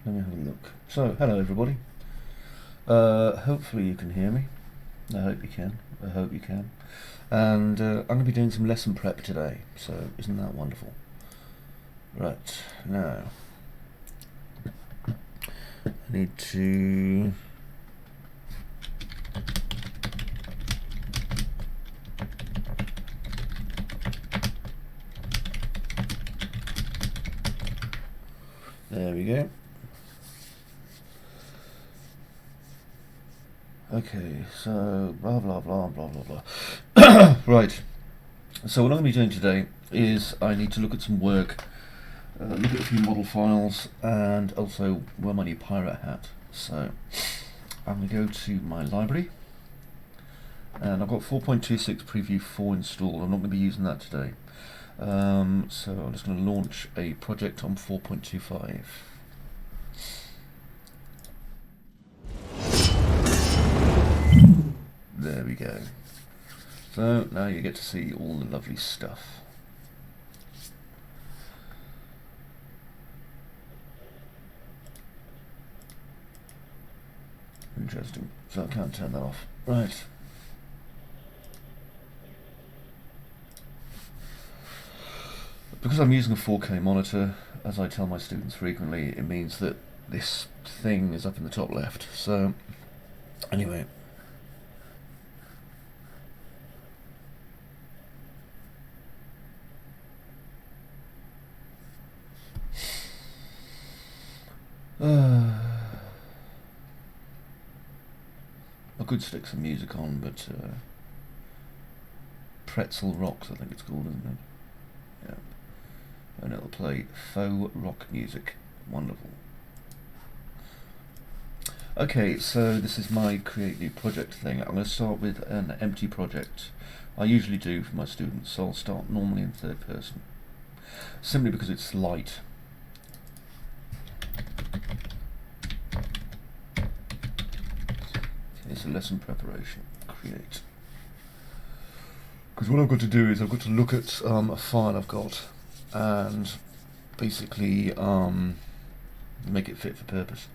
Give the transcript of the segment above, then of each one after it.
let me have a look. So, hello everybody. Hopefully you can hear me. I hope you can. I hope you can. And I'm going to be doing some lesson prep today, so isn't that wonderful? Right, now I need to there we go. Okay, so blah blah blah blah blah blah. Right, so what I'm going to be doing today is I need to look at some work, look at a few model files, and also wear my new pirate hat. So I'm going to go to my library, and I've got 4.26 Preview 4 installed. I'm not going to be using that today, so I'm just going to launch a project on 4.25. There we go. So now you get to see all the lovely stuff. Interesting. So I can't turn that off. Right. Because I'm using a 4K monitor, as I tell my students frequently, it means that this thing is up in the top left. So anyway. I could stick some music on, but Pretzel Rocks, I think it's called, isn't it? Yeah. And it'll play faux rock music. Wonderful. Okay, so this is my create new project thing. I'm going to start with an empty project. I usually do for my students, so I'll start normally in third person, simply because it's light. It's a lesson preparation. Create. Because what I've got to do is I've got to look at a file I've got and basically make it fit for purpose.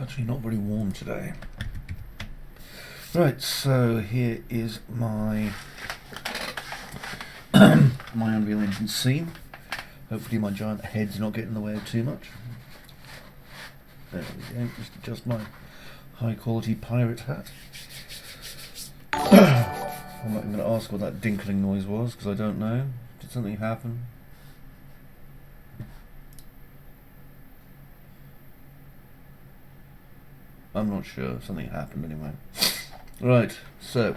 Actually not very warm today. Right, so here is my my Unreal Engine scene. Hopefully my giant head's not getting in the way of too much. There we go, just adjust my high quality pirate hat. I'm not even going to ask what that dinkling noise was, because I don't know. Did something happen? I'm not sure, something happened anyway. Right, so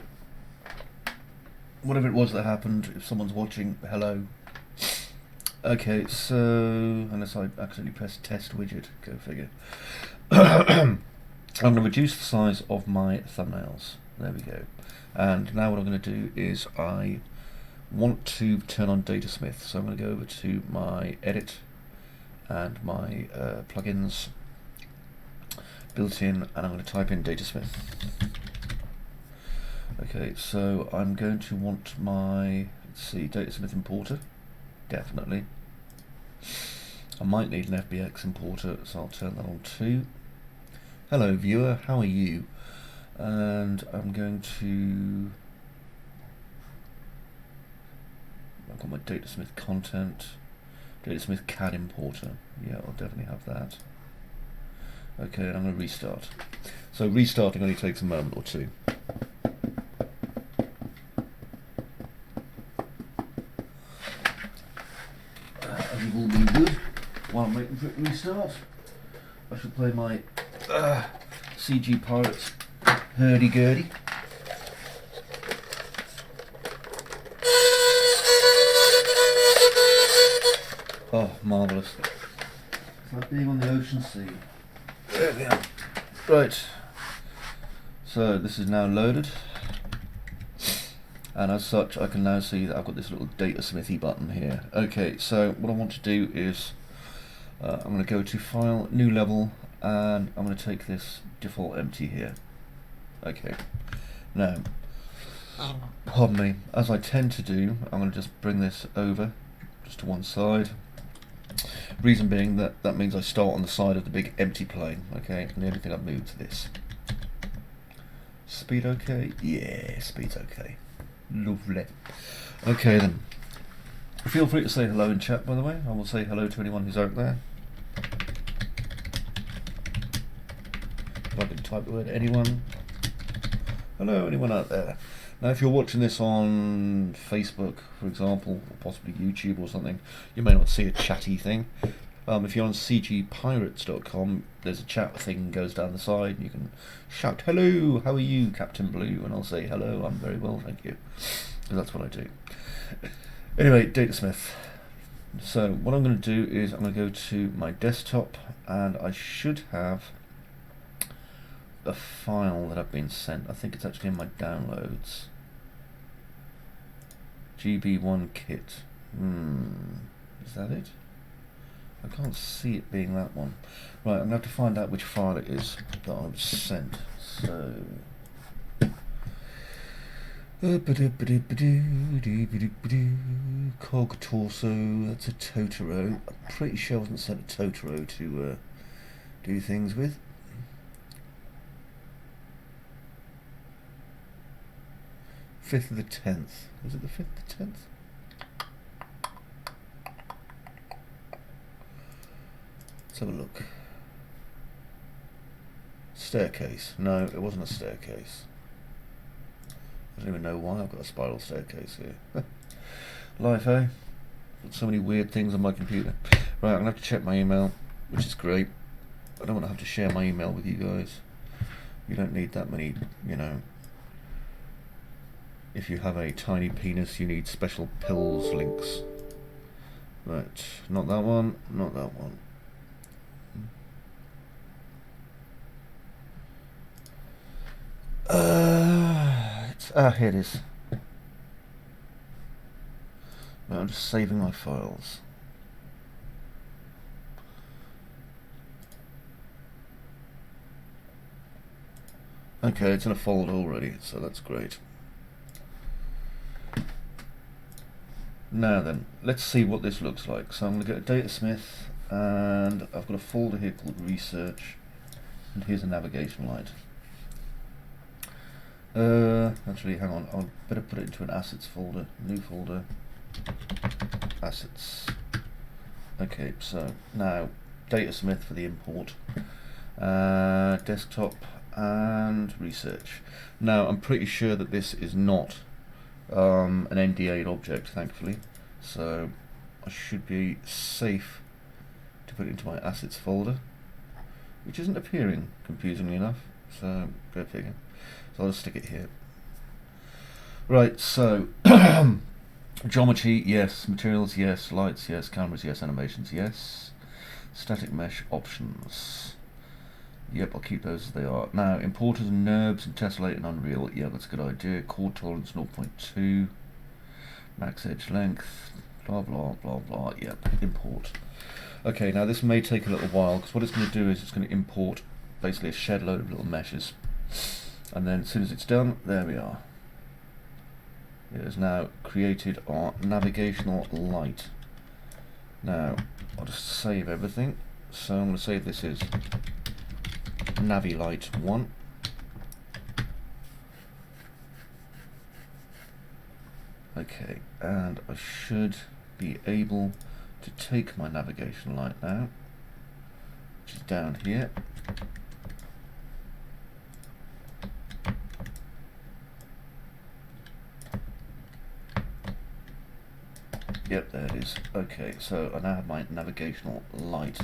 whatever it was that happened, if someone's watching, hello. Okay, so unless I accidentally press test widget, go figure. I'm going to reduce the size of my thumbnails. There we go. And now what I'm going to do is I want to turn on Datasmith, so I'm going to go over to my edit and my plugins, built-in, and I'm going to type in Datasmith. Okay, so I'm going to want my, let's see, Datasmith importer, definitely. I might need an FBX importer, so I'll turn that on too. Hello viewer, how are you? And I'm going to, I've got my Datasmith content, Datasmith CAD importer, yeah, I'll definitely have that. Okay, I'm going to restart. So restarting only takes a moment or two. As you've all been good, while I'm waiting for it to restart, I should play my CG Pirates hurdy-gurdy. Oh, marvellous. It's like being on the ocean sea. There we are. Right, so this is now loaded, and as such I can now see that I've got this little Datasmithy button here. Okay, so what I want to do is I'm going to go to File, New Level, and I'm going to take this default empty here. Okay. Now, pardon me, as I tend to do, I'm going to just bring this over, just to one side. Reason being that means I start on the side of the big empty plane, okay, and the only thing I've moved to this. Speed okay? Yeah, speed's okay. Lovely. Okay then. Feel free to say hello in chat, by the way. I will say hello to anyone who's out there. If I can type the word anyone. Hello, anyone out there. Now, if you're watching this on Facebook, for example, or possibly YouTube or something, you may not see a chatty thing. If you're on cgpirates.com, there's a chat thing goes down the side. You can shout, "Hello, how are you, Captain Blue?" And I'll say, "Hello, I'm very well, thank you." Because that's what I do. Anyway, Datasmith. So what I'm going to do is I'm going to go to my desktop, and I should have a file that I've been sent. I think it's actually in my downloads. GB1 kit. Is that it? I can't see it being that one. Right, I'm going to have to find out which file it is that I was sent. So... Cog torso, that's a Totoro. I'm pretty sure I wasn't sent a Totoro to do things with. Fifth of the 10th. Was it the 5th of the 10th? Let's have a look. Staircase. No, it wasn't a staircase. I don't even know why I've got a spiral staircase here. Life, eh? Got so many weird things on my computer. Right, I'm going to have to check my email, which is great. I don't want to have to share my email with you guys. You don't need that many, you know. If you have a tiny penis, you need special pills links. Right, not that one, not that one. Here it is. Right, I'm just saving my files. Okay, it's in a folder already, so that's great. Now then, let's see what this looks like. So I'm going to go to Datasmith, and I've got a folder here called Research, and here's a navigation light. Actually, hang on, I'll better put it into an assets folder, new folder, assets. Okay, so now Datasmith for the import, desktop and research. Now I'm pretty sure that this is not an NDA'd object, thankfully, so I should be safe to put it into my assets folder, which isn't appearing, confusingly enough, so go figure. So I'll just stick it here. Right, so geometry, yes. Materials, yes. Lights, yes. Cameras, yes. Animations, yes. Static mesh options. Yep, I'll keep those as they are. Now, importers and NURBS and Tessellate and Unreal. Yeah, that's a good idea. Chord tolerance 0.2. Max edge length. Blah, blah, blah, blah. Yep, import. Okay, now this may take a little while, because what it's going to do is it's going to import basically a shed load of little meshes. And then as soon as it's done, there we are. It has now created our navigational light. Now, I'll just save everything. So I'm going to save this as Navilight 1. Okay, and I should be able to take my navigation light now, which is down here. Yep, there it is. Okay, so I now have my navigational light.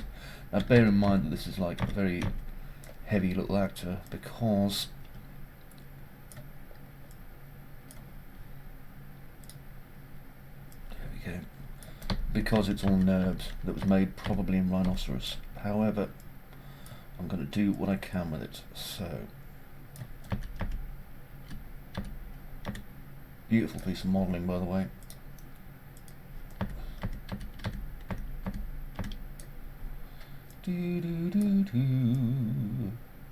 Now bear in mind that this is like a very heavy little actor, because there we go. Because it's all NURBS that was made probably in Rhinoceros. However, I'm going to do what I can with it. So, beautiful piece of modelling, by the way.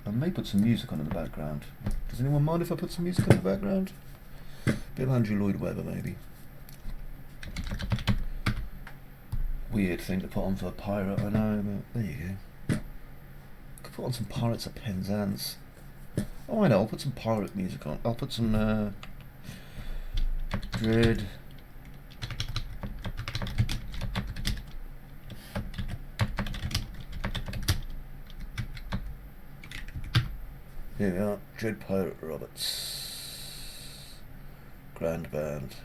I may put some music on in the background. Does anyone mind if I put some music on in the background? Bit of Andrew Lloyd Webber, maybe. Weird thing to put on for a pirate, I know, but there you go. Could put on some Pirates of Penzance. Oh, I know, I'll put some pirate music on. I'll put some Dread. Here we are, Dread Pirate Roberts. Grand Band.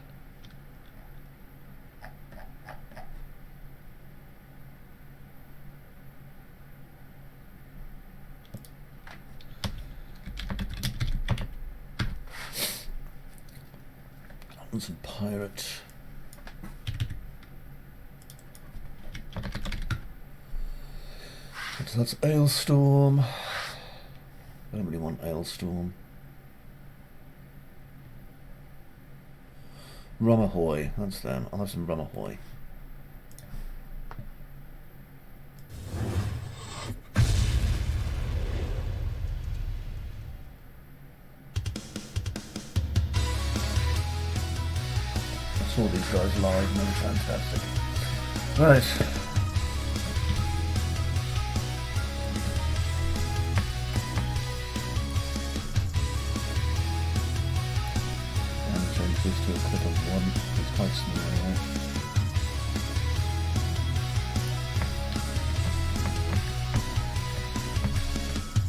And some pirate. So that's Ailstorm. I don't really want Ailstorm. Rumahoy, that's them. I'll have some Rumahoy. I saw these guys live and they were fantastic. Right. This to a clip of one, it's quite small anyway.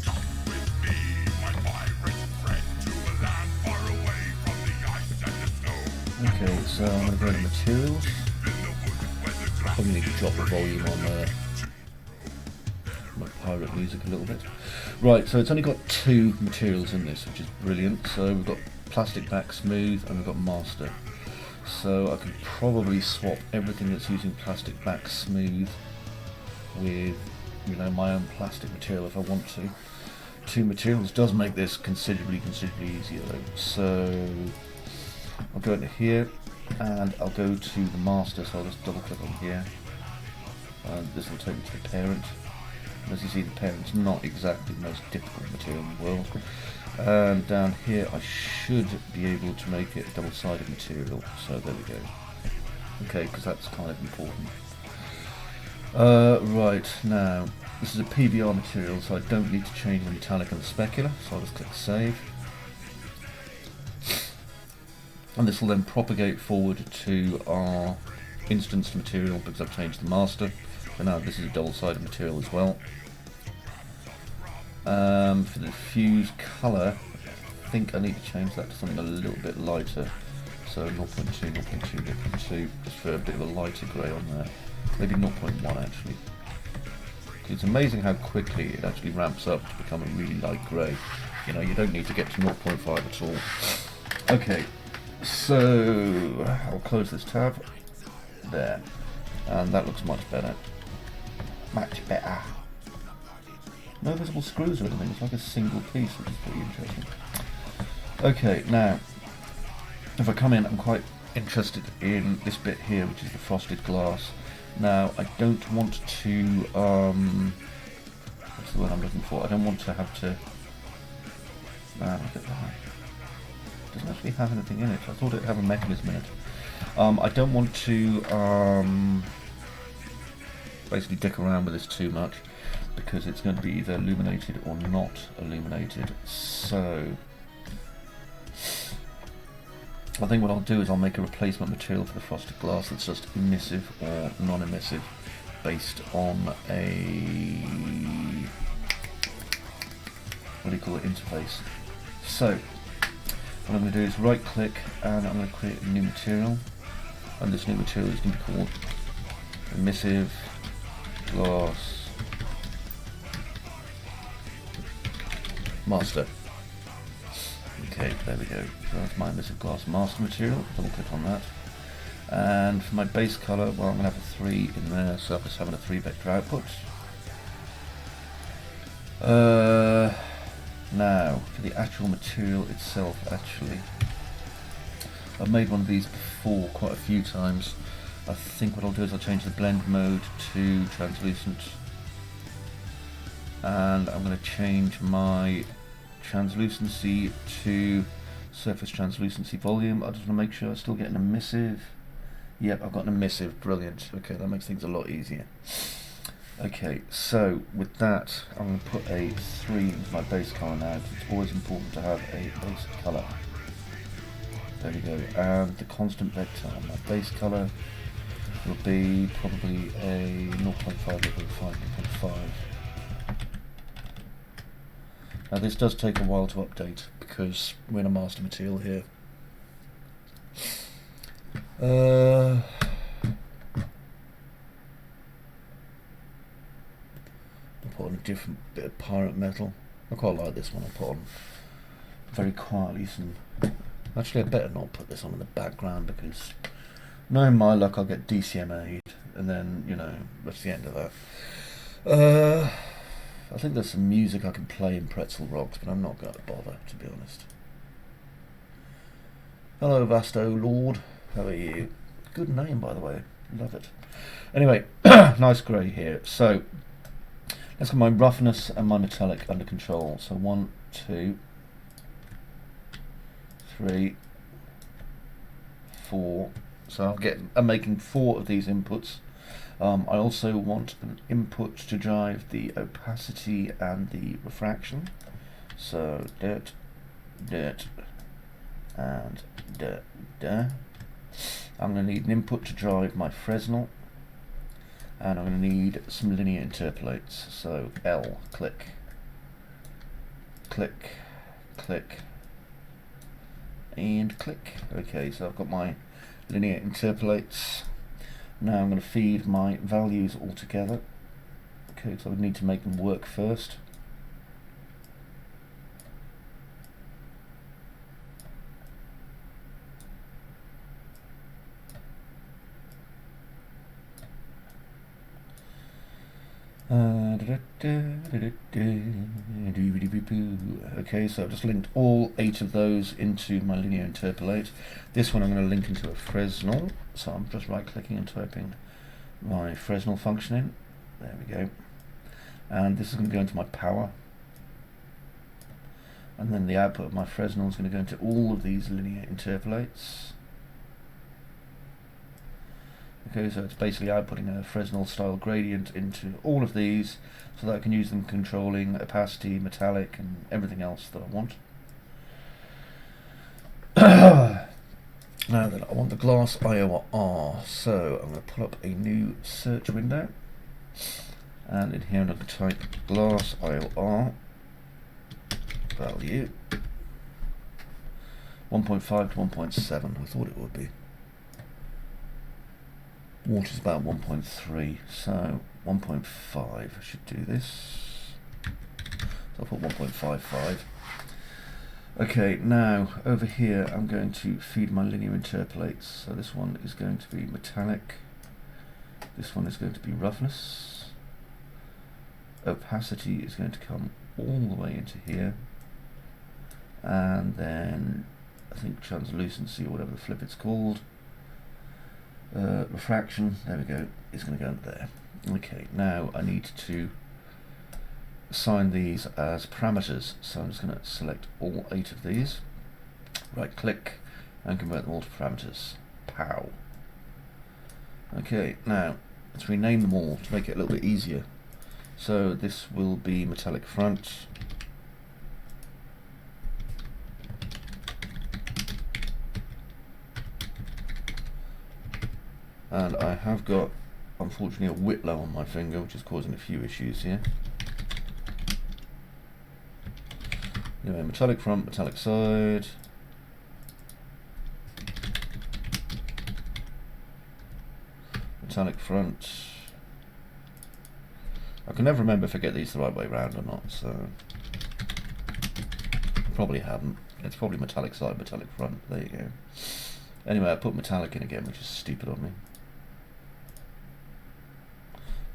Come with me, my pirate friend, to a land far away from the ice and the snow. Okay, so I'm going to go to materials. Probably need to drop the volume on my pirate music a little bit. Right, so it's only got 2 materials in this, which is brilliant. So we've got plastic back smooth and we've got master, so I could probably swap everything that's using plastic back smooth with, you know, my own plastic material if I want to. 2 materials does make this considerably easier though. So I'll go into here and I'll go to the master, so I'll just double click on here and this will take me to the parent. And as you see, the parent's not exactly the most difficult material in the world. And down here I should be able to make it a double-sided material, so there we go. Okay, because that's kind of important. Right, now this is a PBR material, so I don't need to change the metallic and the specular, so I'll just click save. And this will then propagate forward to our instanced material because I've changed the master. So now this is a double-sided material as well. For the diffuse colour, I think I need to change that to something a little bit lighter. So 0.2, 0.2, 0.2, just for a bit of a lighter grey on there. Maybe 0.1 actually. It's amazing how quickly it actually ramps up to become a really light grey. You know, you don't need to get to 0.5 at all. Okay, so I'll close this tab. There. And that looks much better. Much better. No visible screws or anything, it's like a single piece, which is pretty interesting. Okay, now, if I come in, I'm quite interested in this bit here, which is the frosted glass. Now, I don't want to, what's the word I'm looking for? I don't want to have to, look at that. It doesn't actually have anything in it. I thought it'd have a mechanism in it. I don't want to, basically dick around with this too much, because it's going to be either illuminated or not illuminated. So I think what I'll do is I'll make a replacement material for the frosted glass that's just emissive or non-emissive based on a, what do you call it, interface. So what I'm going to do is right click and I'm going to create a new material, and this new material is going to be called emissive glass master. Okay, there we go. So that's my emissive glass master material. Double click on that. And for my base colour, well, I'm going to have a 3 in there, so I'm just having a 3 vector output. Now, for the actual material itself, actually, I've made one of these before quite a few times. I think what I'll do is I'll change the blend mode to translucent. and I'm going to change my translucency to surface translucency volume. I just want to make sure I'm still getting an emissive. Yep, I've got an emissive. Brilliant. Okay, that makes things a lot easier. Okay, so with that, I'm going to put a 3 into my base colour now. It's always important to have a base colour. There we go. And the constant vector on my base colour will be probably a 0.5 over 5.5. Now this does take a while to update because we're in a master material here. I'll put on a different bit of pirate metal. I quite like this one. I'll put on very quietly some... Actually, I better not put this on in the background because knowing my luck I'll get DCMA'd and then, you know, that's the end of that. I think there's some music I can play in Pretzel Rocks, but I'm not going to bother, to be honest. Hello, Vasto Lord. How are you? Good name, by the way. Love it. Anyway, nice grey here. So, let's get my roughness and my metallic under control. So 1, 2, 3, 4. So I'm making 4 of these inputs. I also want an input to drive the opacity and the refraction. So dirt, dirt, and dirt, dirt. I'm going to need an input to drive my Fresnel, and I'm going to need some linear interpolates. So L, click, click, click, and click. Okay, so I've got my linear interpolates. Now I'm going to feed my values all together. Okay, so I would need to make them work first. Okay, so I've just linked all 8 of those into my linear interpolate. This one I'm going to link into a Fresnel, so I'm just right clicking and typing my Fresnel function in. There we go. And this is going to go into my power. And then the output of my Fresnel is going to go into all of these linear interpolates. Okay, so it's basically outputting a Fresnel style gradient into all of these so that I can use them controlling opacity, metallic, and everything else that I want. Now then, I want the glass IOR, so I'm going to pull up a new search window, and in here I'm going to type glass IOR value 1.5 to 1.7. I thought it would be. Water's about 1.3, so 1.5 I should do this. So I'll put 1.55. Okay, now over here I'm going to feed my linear interpolates. So this one is going to be metallic, this one is going to be roughness, opacity is going to come all the way into here, and then I think translucency or whatever the flip it's called, refraction, there we go, is going to go into there. Okay, now I need to assign these as parameters, so I'm just going to select all 8 of these, right click and convert them all to parameters. Pow. Okay, now let's rename them all to make it a little bit easier. So this will be metallic front, and I have got, unfortunately, a whitlow on my finger, which is causing a few issues here. Anyway, metallic front, metallic side. Metallic front. I can never remember if I get these the right way round or not, so I probably haven't. It's probably metallic side, metallic front. There you go. Anyway, I put metallic in again, which is stupid on me,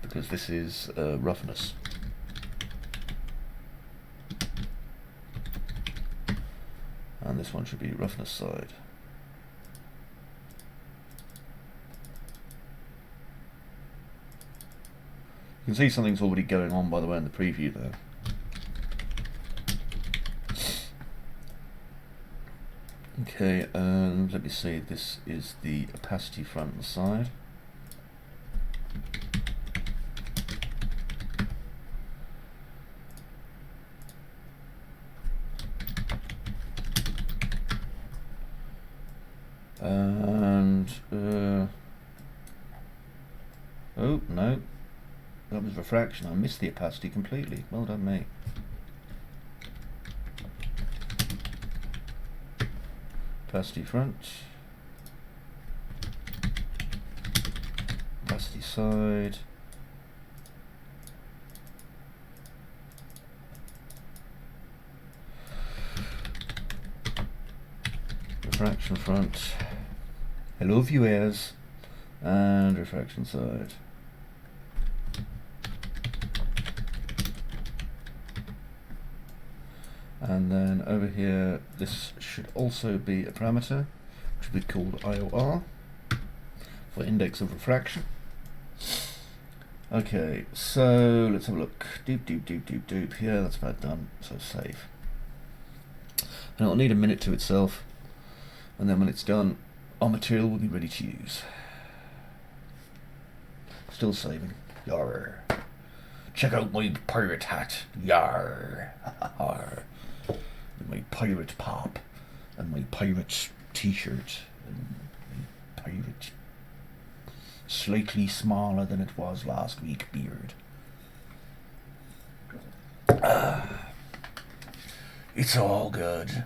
because this is roughness. And this one should be roughness side. can see something's already going on, by the way, in the preview there. Okay, and let me see, this is the opacity front and side. And oh no, that was refraction. I missed the opacity completely. Well done me. Opacity front, opacity side, refraction front, hello viewers, and refraction side. And then over here, this should also be a parameter, which would be called IOR, for index of refraction. Okay, so let's have a look. Doop. Yeah, that's about done, so save. And it'll need a minute to itself, and then when it's done, our material will be ready to use. Still saving. Yarr. Check out my pirate hat. Yarr. My pirate pop, and my pirate t-shirt, and my pirate slightly smaller than it was last week beard. It's all good.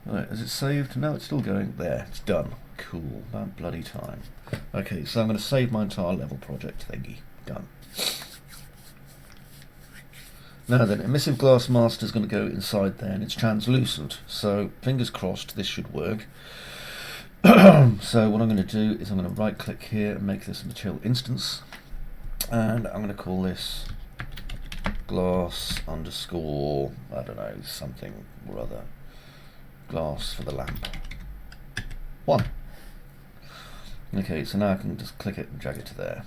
Right, is it saved? No, it's still going. There, it's done. Cool, about bloody time. Okay, so I'm going to save my entire level project thingy. Done. Now then, emissive glass master is going to go inside there, and it's translucent, so fingers crossed this should work. So what I'm going to do is I'm going to right click here and make this a material instance, and I'm going to call this glass underscore, I don't know, something or other, glass for the lamp 1. Okay, so now I can just click it and drag it to there.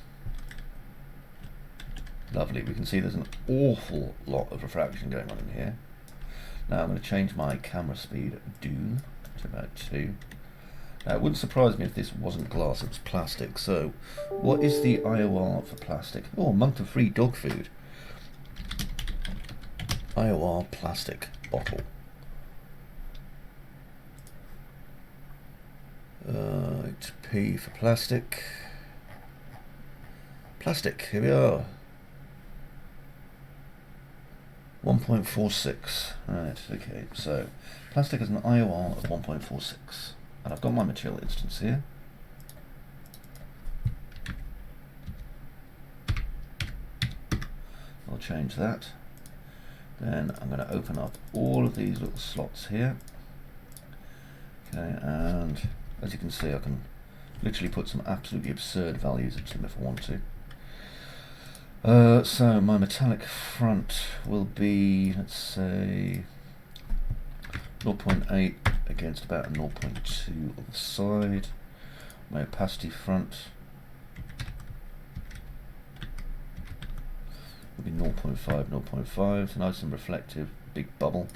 Lovely, we can see there's an awful lot of refraction going on in here. Now I'm going to change my camera speed to about 2. Now it wouldn't surprise me if this wasn't glass, it was plastic. So what is the IOR for plastic? Oh, a month of free dog food. IOR plastic bottle. P for plastic. Plastic, here we are. 1.46. Right, okay, so plastic has an IOR of 1.46. And I've got my material instance here. I'll change that. Then I'm going to open up all of these little slots here. Okay, and as you can see, I can literally put some absolutely absurd values into them if I want to. So my metallic front will be, let's say, 0.8 against about a 0.2 on the side. My opacity front will be 0.5, 0.5. It's nice and reflective, big bubble.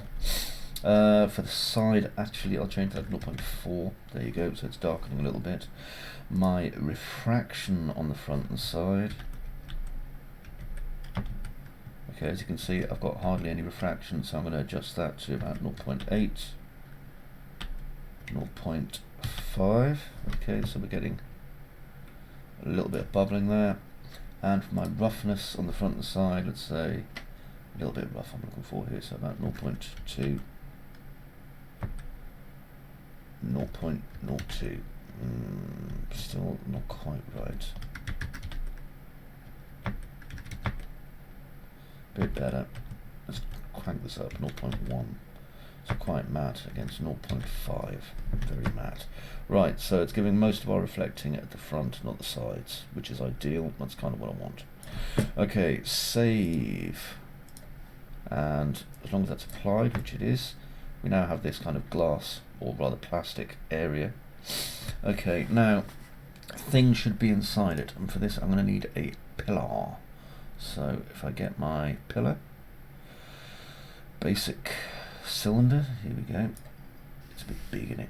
For the side, actually, I'll change that to 0.4. There you go, so it's darkening a little bit. My refraction on the front and side. Okay, as you can see, I've got hardly any refraction, so I'm going to adjust that to about 0.8, 0.5. Okay, so we're getting a little bit of bubbling there. And for my roughness on the front and side, let's say a little bit rough I'm looking for here, so about 0.2, 0.02. Still not quite right. Bit better. Let's crank this up, 0.1. So quite matte against 0.5. Very matte. Right, so it's giving most of our reflecting at the front, not the sides, which is ideal. That's kind of what I want. Okay, save. And as long as that's applied, which it is, we now have this kind of glass, or rather plastic area. Okay, now thing should be inside it, and for this I'm going to need a pillar. So if I get my pillar, basic cylinder, here we go, it's a bit big in it,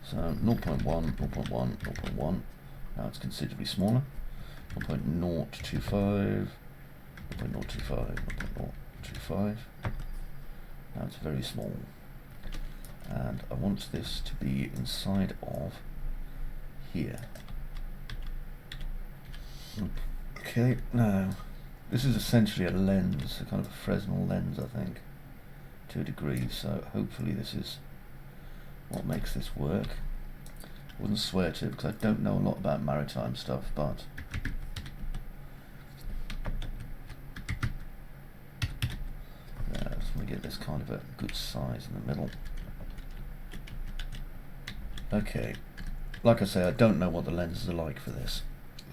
so 0.1, 0.1, 0.1, now it's considerably smaller, 0.025, 0.025, 0.025, now it's very small, and I want this to be inside of here. Okay, now this is essentially a lens, a kind of a Fresnel lens, I think, to a degree, so hopefully this is what makes this work. I wouldn't swear to it because I don't know a lot about maritime stuff, but yeah, I just want to get this kind of a good size in the middle. Okay, like I say, I don't know what the lenses are like for this.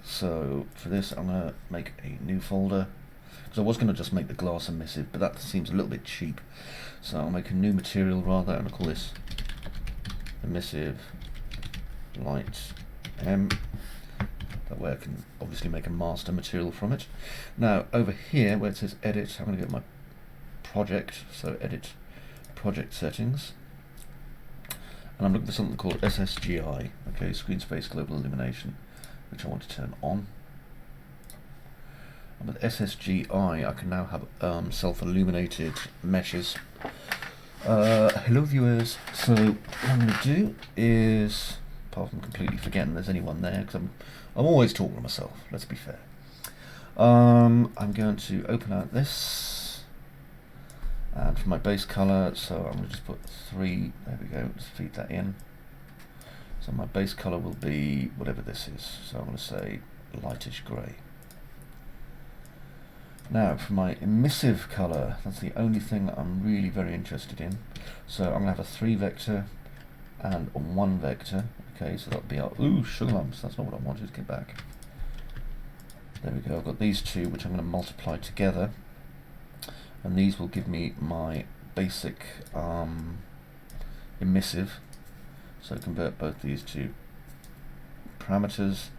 So for this I'm going to make a new folder, because I was going to just make the glass emissive, but that seems a little bit cheap. So I'll make a new material rather, and I'll call this emissive light M. That way I can obviously make a master material from it. Now over here where it says edit, I'm going to get my project, so edit project settings. And I'm looking for something called SSGI, okay, screen space global illumination, which I want to turn on. And with SSGI I can now have self-illuminated meshes. Hello viewers, so what I'm going to do is, apart from completely forgetting there's anyone there, because I'm always talking to myself, let's be fair. I'm going to open out this, and for my base colour, so I'm going to just put 3, there we go, just feed that in. So my base colour will be whatever this is, so I'm going to say lightish grey. Now for my emissive colour, that's the only thing that I'm really very interested in. So I'm going to have a 3 vector and a 1 vector. Okay, so that'll be our, ooh, sugar lumps, that's not what I wanted to get back. There we go, I've got these two which I'm going to multiply together, and these will give me my basic emissive. So convert both these two parameters,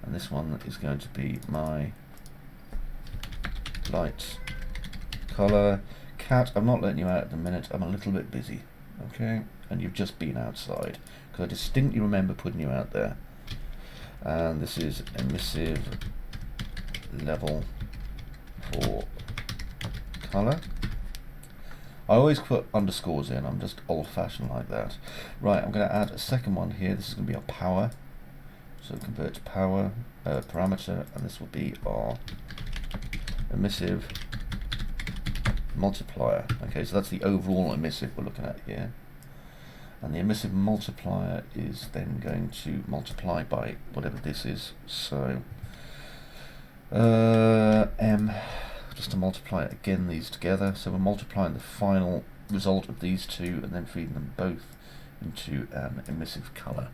and this one is going to be my light color. Cat, I'm not letting you out at the minute, I'm a little bit busy, okay, and you've just been outside, because I distinctly remember putting you out there. And this is emissive level for color. I always put underscores in, I'm just old-fashioned like that. Right, I'm going to add a second one here. This is going to be our power, so convert to power parameter, and this will be our emissive multiplier. Okay, so that's the overall emissive we're looking at here, and the emissive multiplier is then going to multiply by whatever this is, so M, just to multiply again these together. So we're multiplying the final result of these two and then feeding them both into an emissive color.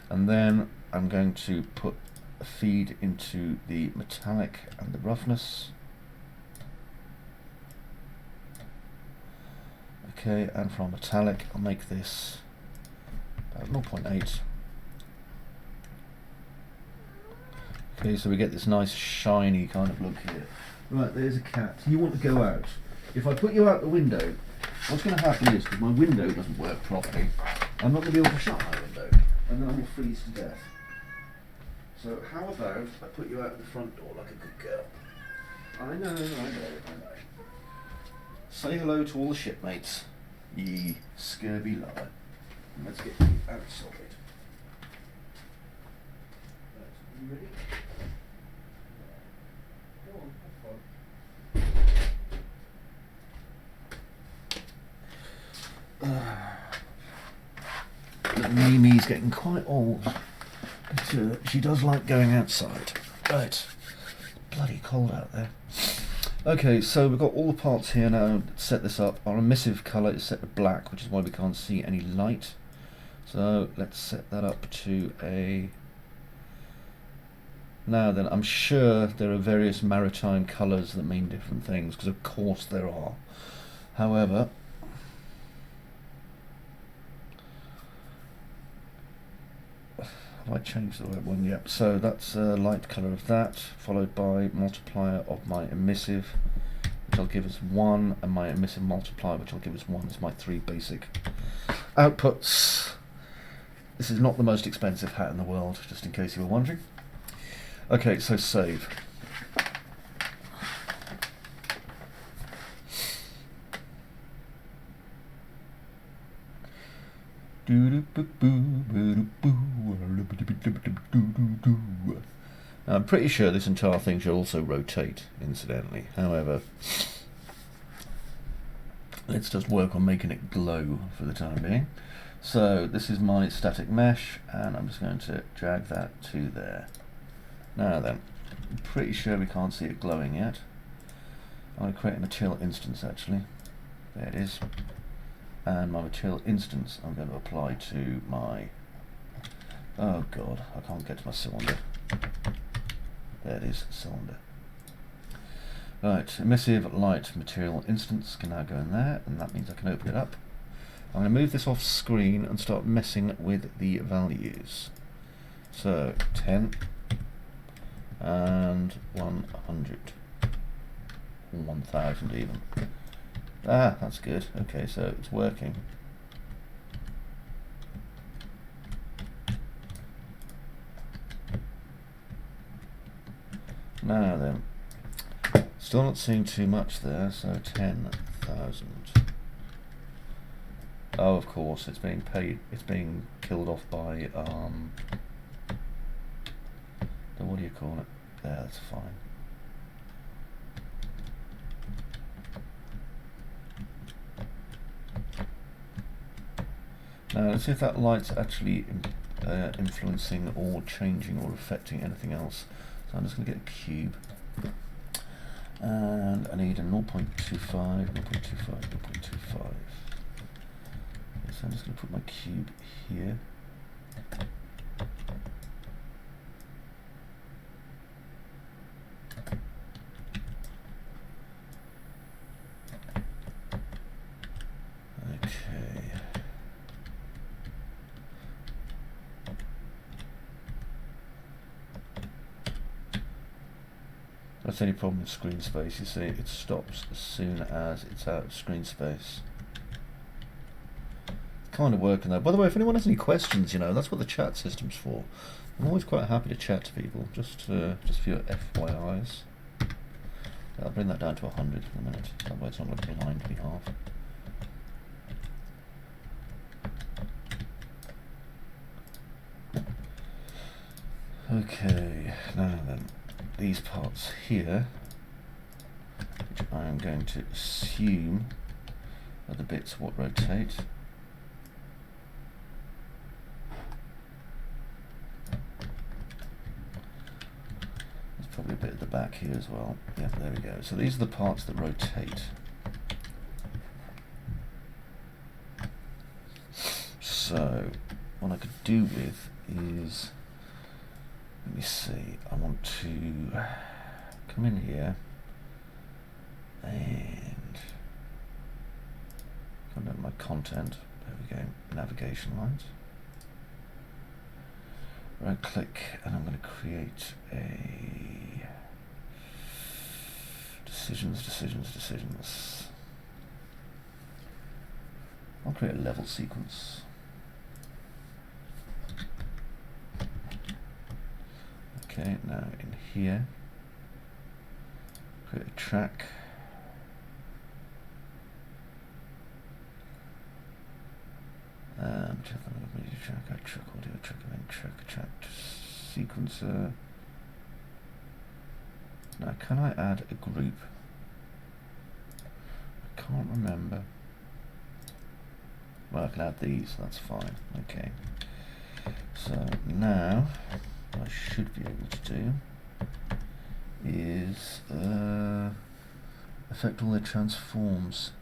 And then I'm going to put a feed into the metallic and the roughness. Okay, and from metallic I'll make this about 0.8. Okay, so we get this nice shiny kind of look here. Right, there's a cat. You want to go out. If I put you out the window, what's going to happen is, because my window doesn't work properly, I'm not going to be able to shut my window, and then I will freeze to death. So how about I put you out the front door like a good girl? I know. Say hello to all the shipmates, ye scurvy lover. And let's get you outside. Right, you ready? Go on, have fun. Little Mimi's getting quite old, but she does like going outside. Right, it's bloody cold out there. Okay, so we've got all the parts here now. Let's set this up. Our emissive colour is set to black, which is why we can't see any light. So let's set that up to a... Now then, I'm sure there are various maritime colours that mean different things, because of course there are. However, have I changed the right one? Yep. So that's light colour of that, followed by multiplier of my emissive, which I'll give us 1, and my emissive multiplier, which I'll give us 1, as my 3 basic outputs. This is not the most expensive hat in the world, just in case you were wondering. Okay, so save. Now, I'm pretty sure this entire thing should also rotate, incidentally. However, let's just work on making it glow for the time being. So this is my static mesh, and I'm just going to drag that to there. Now then, I'm pretty sure we can't see it glowing yet. I'm going to create a material instance actually. There it is. And my material instance I'm going to apply to my, oh god, I can't get to my cylinder. There it is, cylinder. Right, emissive light material instance can now go in there, and that means I can open it up. I'm going to move this off screen and start messing with the values. So 10 and 100, 1000 even. Ah, that's good. Okay, so it's working. Now then, still not seeing too much there, so 10,000. Oh, of course, it's being paid, it's being killed off by, what do you call it? There, that's fine. Now let's see if that light's actually influencing or changing or affecting anything else. So I'm just going to get a cube, and I need a 0.25, 0.25, 0.25. So I'm just going to put my cube here. That's the only problem with screen space, you see, it stops as soon as it's out of screen space. Kind of working though. By the way, if anyone has any questions, you know, that's what the chat system's for. I'm always quite happy to chat to people, just for your FYIs. I'll bring that down to 100 in a minute, that way it's not going to blind me half. Okay, now then. These parts here, which I am going to assume are the bits what rotate. There's probably a bit at the back here as well. Yeah, there we go. So these are the parts that rotate. So what I could do with is, let me see, I want to come in here and come down to my content, there we go, navigation lines. Right click, and I'm going to create a decisions. I'll create a level sequence. Okay, now in here, create a track. Track audio, track event, track sequencer. Now, can I add a group? I can't remember. Well, I can add these, that's fine. Okay. So now, what I should be able to do is affect all their transforms.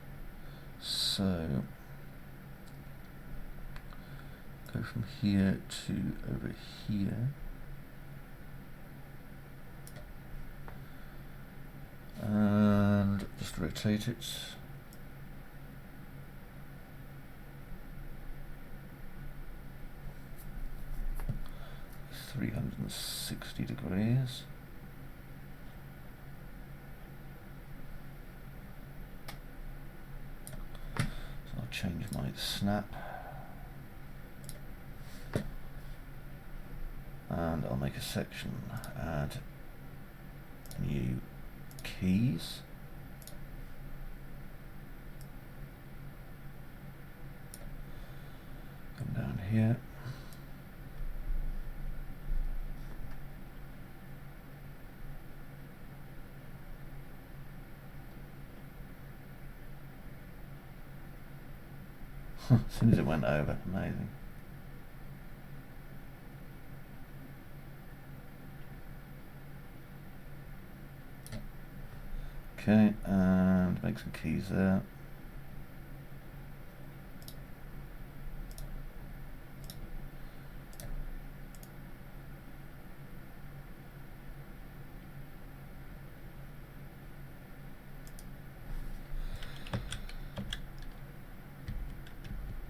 So go from here to over here, and just rotate it. 360 degrees. So I'll change my snap. And I'll make a section, add new keys. Come down here. As soon as it went over, amazing. Okay, and make some keys there.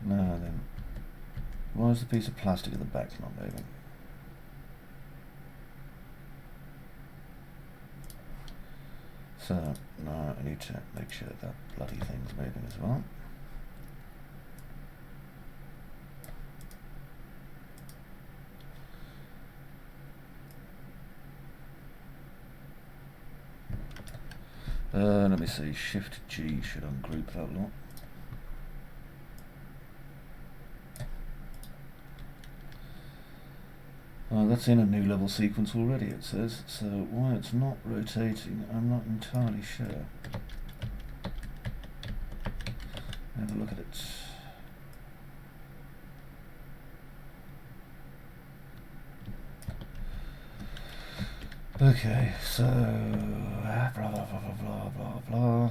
Now then, why is the piece of plastic at the back not moving? So now I need to make sure that bloody thing's moving as well. Let me see, Shift G should ungroup that lot. That's in a new level sequence already, it says, so why it's not rotating, I'm not entirely sure. Have a look at it. Okay, so blah blah blah blah blah blah blah.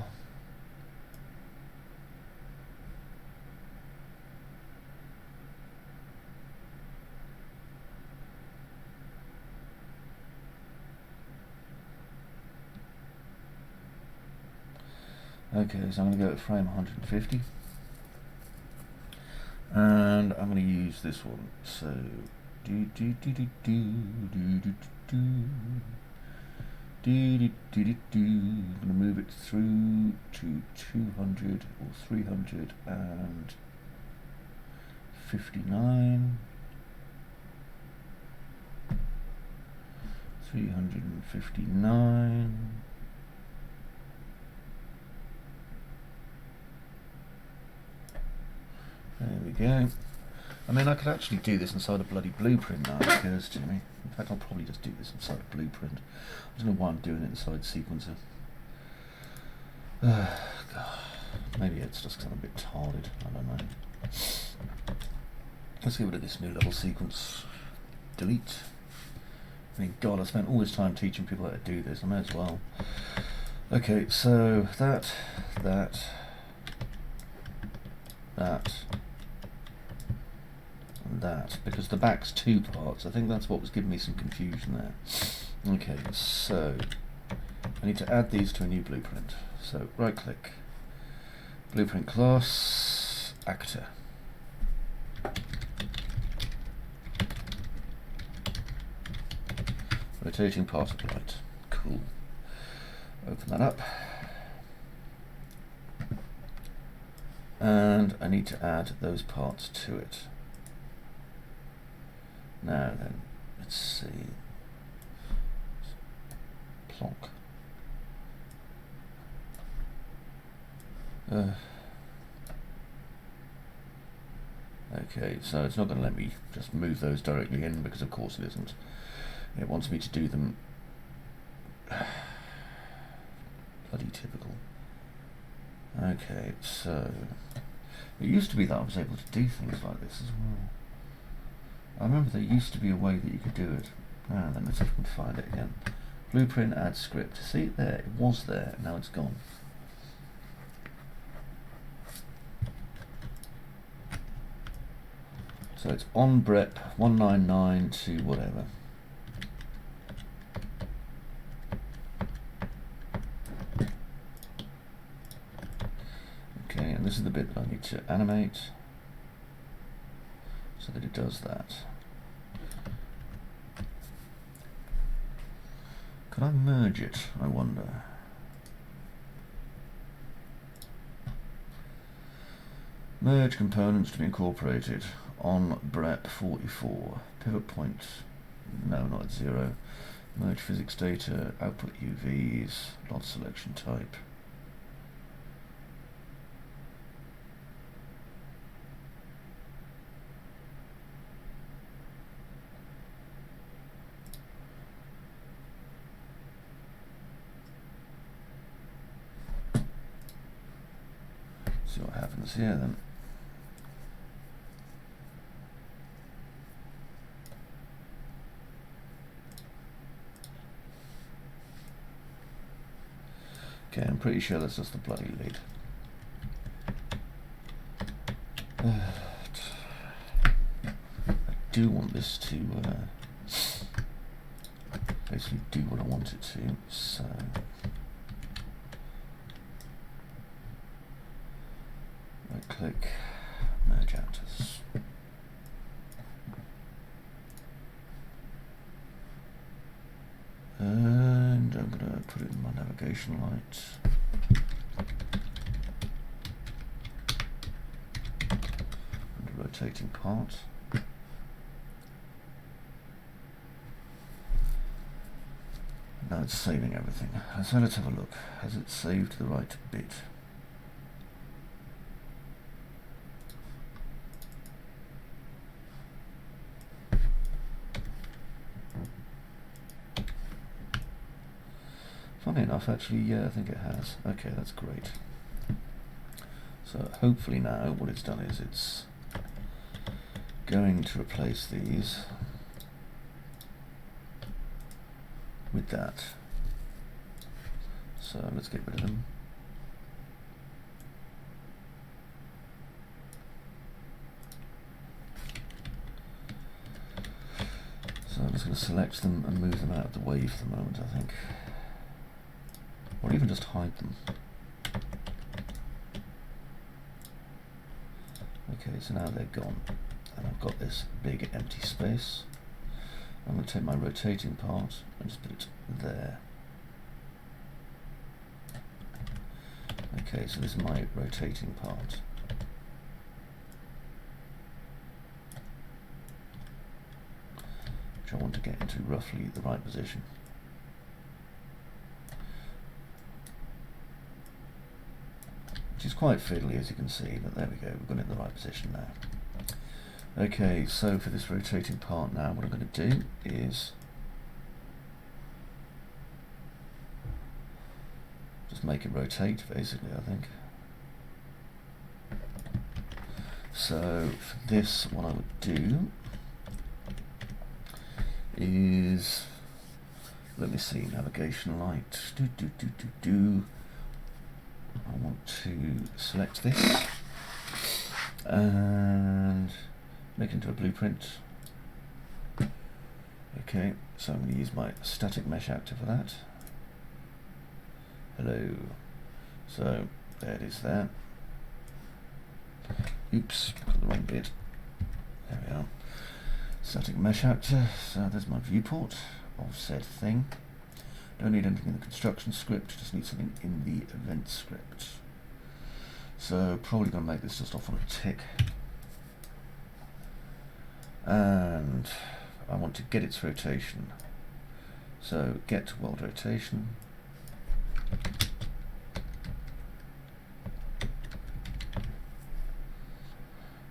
Okay, so I'm going to go at frame 150, and I'm going to use this one. So I'm going to move it through to 200 or 359, 359. There we go. I mean, I could actually do this inside a bloody blueprint now, it occurs to me. In fact, I'll probably just do this inside a blueprint. I don't know why I'm doing it inside sequencer. God. Maybe it's just because I'm a bit tired, I don't know. Let's get rid of this new level sequence. Delete. I mean, God, I spent all this time teaching people how to do this, I may as well. Okay, so that, because the back's two parts. I think that's what was giving me some confusion there. Okay, so I need to add these to a new blueprint. So right click, blueprint class, actor. Rotating part of right. Cool. Open that up. And I need to add those parts to it. Now then, let's see. Plonk. Okay, so it's not going to let me just move those directly in, because of course it isn't. It wants me to do them. Bloody typical. Okay, so it used to be that I was able to do things like this as well. I remember there used to be a way that you could do it. Now then, let's see if we can find it again. Blueprint, add script. See it there? It was there, now it's gone. So it's on brep 199 to whatever. Okay, and this is the bit that I need to animate so that it does that. Can I merge it, I wonder? Merge components to be incorporated on Brep 44. Pivot point, no, not at 0. Merge physics data, output UVs, lot selection type. See what happens here then. Okay, I'm pretty sure that's just the bloody lead. I do want this to basically do what I want it to, so right click, merge actors. And I'm going to put it in my navigation light. And a rotating part. Now it's saving everything. So let's have a look. Has it saved the right bit? Funny enough, actually, yeah, I think it has. Okay, that's great. So hopefully now what it's done is it's going to replace these with that. So let's get rid of them. So I'm just going to select them and move them out of the way for the moment, I think. Or even just hide them. Okay, so now they're gone. And I've got this big empty space. I'm going to take my rotating part and just put it there. Okay, so this is my rotating part. Which I want to get into roughly the right position. Which is quite fiddly, as you can see, but there we go, we've got it in the right position now. Okay, so for this rotating part now, what I'm going to do is just make it rotate, basically, I think. So for this, what I would do is, let me see, navigation light, I want to select this and make it into a blueprint. Okay, so I'm going to use my static mesh actor for that. Hello. So there it is there. Oops, got the wrong bit. There we are. Static mesh actor. So there's my viewport of said thing. Don't need anything in the construction script, just need something in the event script. So probably going to make this just off on a tick. And I want to get its rotation. So get world rotation.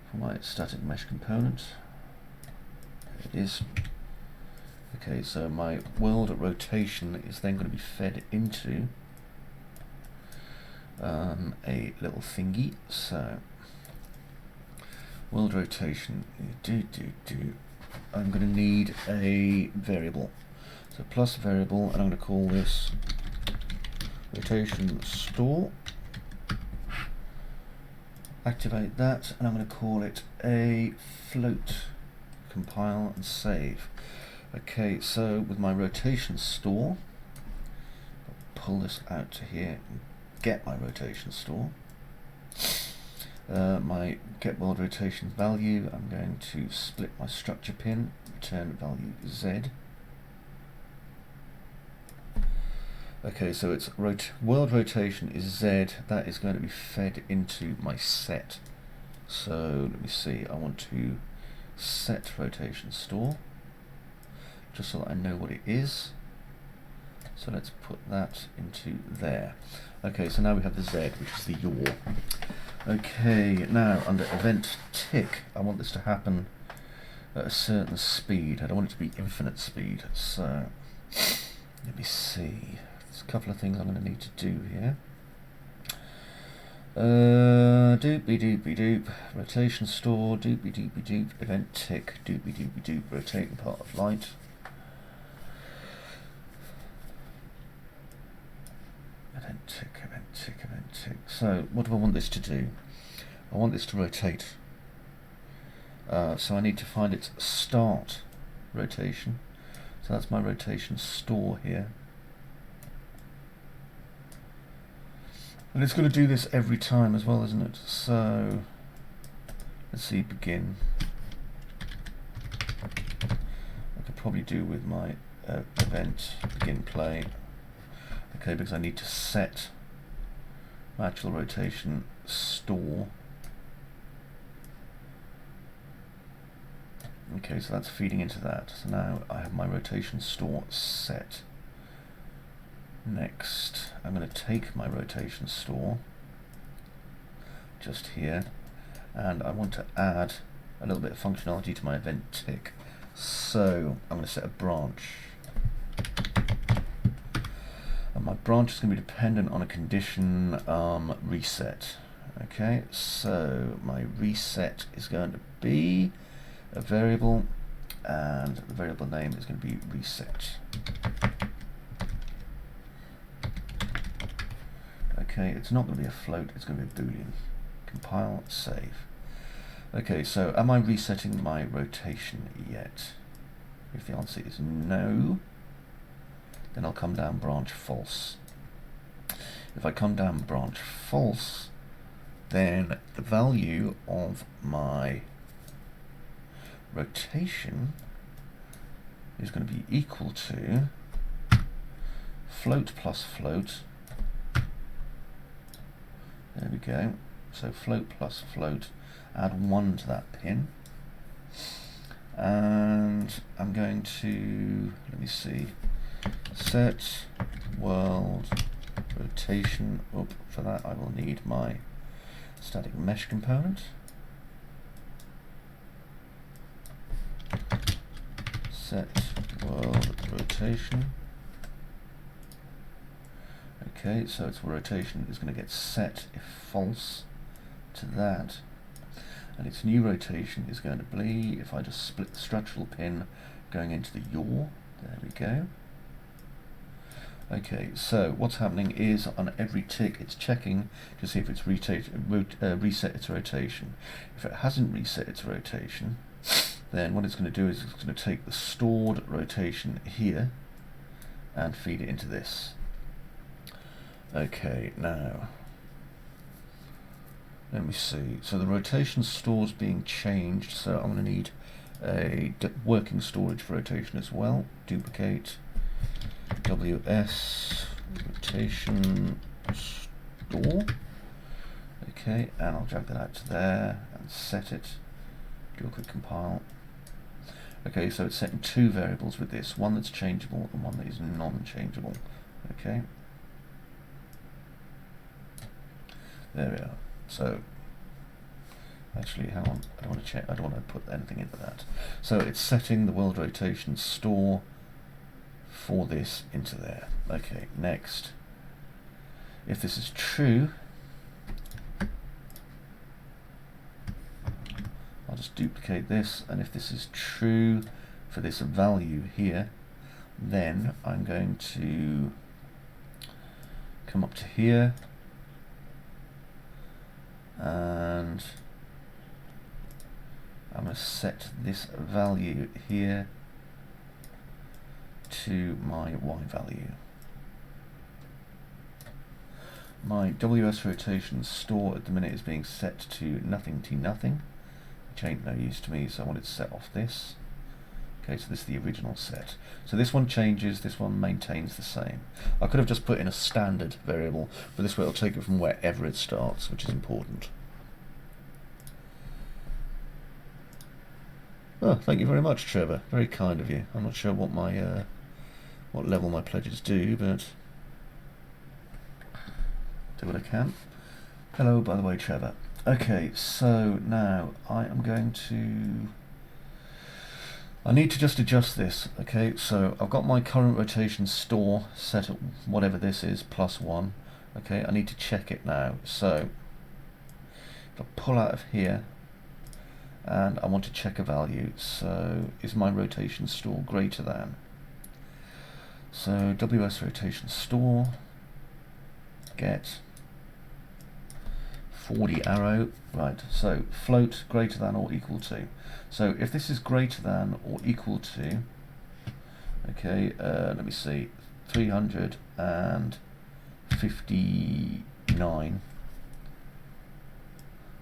For my static mesh component. There it is. Okay, so my world rotation is then going to be fed into a little thingy. So world rotation, I'm going to need a variable. So plus variable, and I'm going to call this rotation store. Activate that, and I'm going to call it a float. Compile and save. Okay, so with my rotation store, I'll pull this out to here and get my rotation store. My get world rotation value, I'm going to split my structure pin, return value Z. Okay, so it's world rotation is Z. That is going to be fed into my set. So let me see. I want to set rotation store, just so that I know what it is. So let's put that into there. Okay, so now we have the Z, which is the yaw. Okay, now under event tick, I want this to happen at a certain speed. I don't want it to be infinite speed. So let me see. There's a couple of things I'm going to need to do here. Doopy doopy doop, rotation store, doopy doopy doop, event tick, doopy doopy doop, rotating part of light. Event tick, event tick, event tick. So what do I want this to do? I want this to rotate. So I need to find its start rotation. So that's my rotation store here. And it's going to do this every time as well, isn't it? So let's see, begin. I could probably do with my event begin play. Okay, because I need to set my actual rotation store. Okay, so that's feeding into that. So now I have my rotation store set. Next, I'm going to take my rotation store just here, and I want to add a little bit of functionality to my event tick. So I'm going to set a branch, and my branch is going to be dependent on a condition reset. Okay, so my reset is going to be a variable, and the variable name is going to be reset. Okay, it's not going to be a float, it's going to be a boolean. Compile, save. Okay, so am I resetting my rotation yet? If the answer is no, then I'll come down branch false. If I come down branch false, then the value of my rotation is going to be equal to float plus float. There we go. So float plus float, add 1 to that pin, and I'm going to, let me see, set world rotation up. For that I will need my static mesh component. Set world rotation. Okay, so its rotation is going to get set if false to that, and its new rotation is going to be, if I just split the structural pin going into the yaw, there we go. Okay, so what's happening is on every tick it's checking to see if it's reset its rotation. If it hasn't reset its rotation, then what it's going to do is it's going to take the stored rotation here and feed it into this. Okay, now let me see. So the rotation store is being changed, so I'm going to need a working storage for rotation as well. Duplicate WS rotation store. Okay, and I'll drag that out to there and set it. Do a quick compile. Okay, so it's setting 2 variables with this, one that's changeable and one that is non-changeable. Okay. There we are. So actually, hang on, I don't want to check, I don't want to put anything into that. So it's setting the world rotation store for this into there. Okay, next. If this is true, I'll just duplicate this, and if this is true for this value here, then I'm going to come up to here, and I'm going to set this value here to my Y value. My WS rotation store at the minute is being set to nothing T nothing, which ain't no use to me, so I want it to set off this. Okay, so this is the original set. So this one changes, this one maintains the same. I could have just put in a standard variable, but this way it'll take it from wherever it starts, which is important. Oh, thank you very much, Trevor. Very kind of you. I'm not sure what my what level my pledges do, but do what I can. Hello, by the way, Trevor. Okay, so now I am going to... I need to just adjust this. Okay, so I've got my current rotation store set at whatever this is, +1. Okay, I need to check it now. So if I pull out of here and I want to check a value, so is my rotation store greater than? So WS rotation store, get 40 arrow, right, so float greater than or equal to. So if this is greater than or equal to, okay, let me see, 359,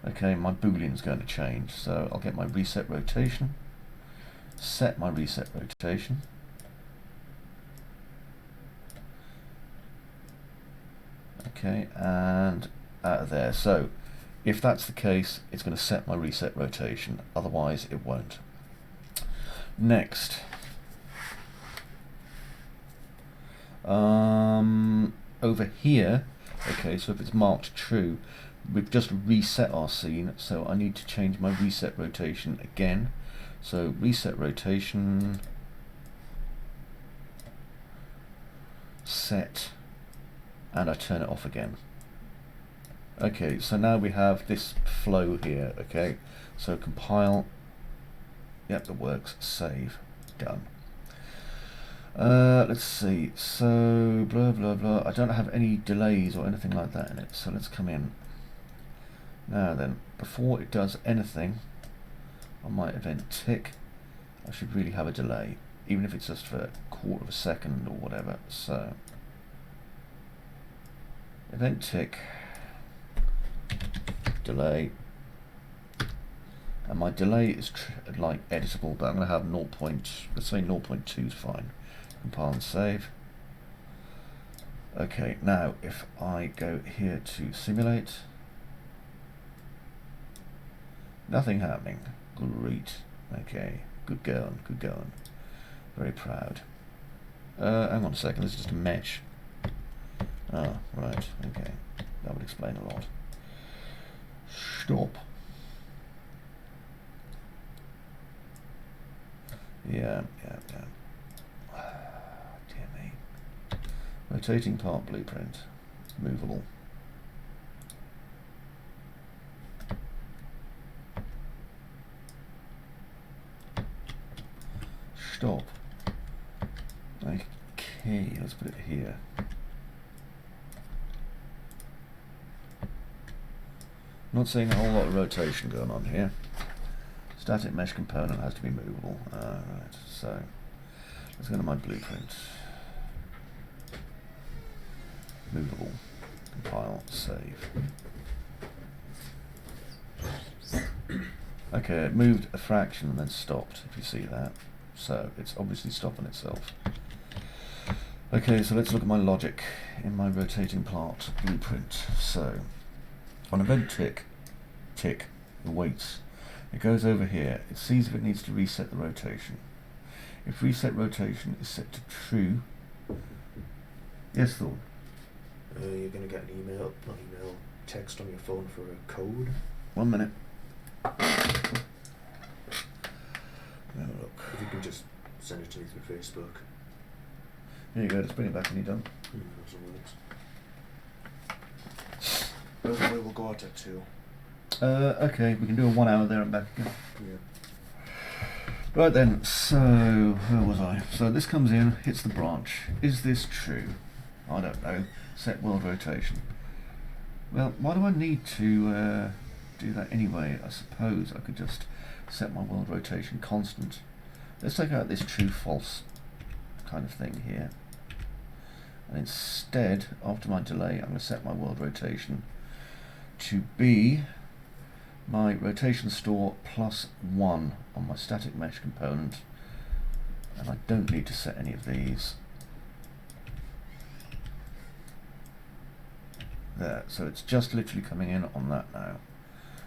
okay, my boolean's going to change, so I'll get my reset rotation, set my reset rotation, okay, and out of there. So if that's the case, it's going to set my reset rotation, otherwise it won't. Next, over here, okay, so if it's marked true, we've just reset our scene, so I need to change my reset rotation again. So reset rotation, set, and I turn it off again. Okay, so now we have this flow here, okay, so compile, yep, that works, save, done. Let's see, so blah blah blah, I don't have any delays or anything like that in it, so let's come in. Now then, before it does anything on my event tick, I should really have a delay, even if it's just for a quarter of a second or whatever. So event tick, delay, and my delay is like editable, but I'm going to have 0. Let's say 0.2 is fine. Compile and save. Okay, now if I go here to simulate, nothing happening. Great. Okay, good going, good going. Very proud. Hang on a second, this is just a mesh. Ah, right, okay. That would explain a lot. Stop. Yeah. Dear me. Rotating part blueprint. Movable. Stop. Okay, let's put it here. Not seeing a whole lot of rotation going on here. Static mesh component has to be movable. Right, so let's go to my blueprint. Movable. Compile, save. Okay, it moved a fraction and then stopped, if you see that. So it's obviously stopping itself. Okay, so let's look at my logic in my rotating part blueprint. So on event tick, it waits. It goes over here. It sees if it needs to reset the rotation. If reset rotation is set to true, yes, Thorn. You're going to get an email, not email, text on your phone for a code. 1 minute. Look. If you can just send it to me through Facebook. Here you go, just bring it back when you're done. By the way, we'll go out at 2. Okay, we can do a 1 hour there and back again. Yeah. Right then, so where was I? So this comes in, hits the branch. Is this true? I don't know. Set world rotation. Well, why do I need to do that anyway? I suppose I could just set my world rotation constant. Let's take out this true false kind of thing here. And instead, after my delay, I'm going to set my world rotation to be my rotation store +1 on my static mesh component. And I don't need to set any of these. There, so it's just literally coming in on that now.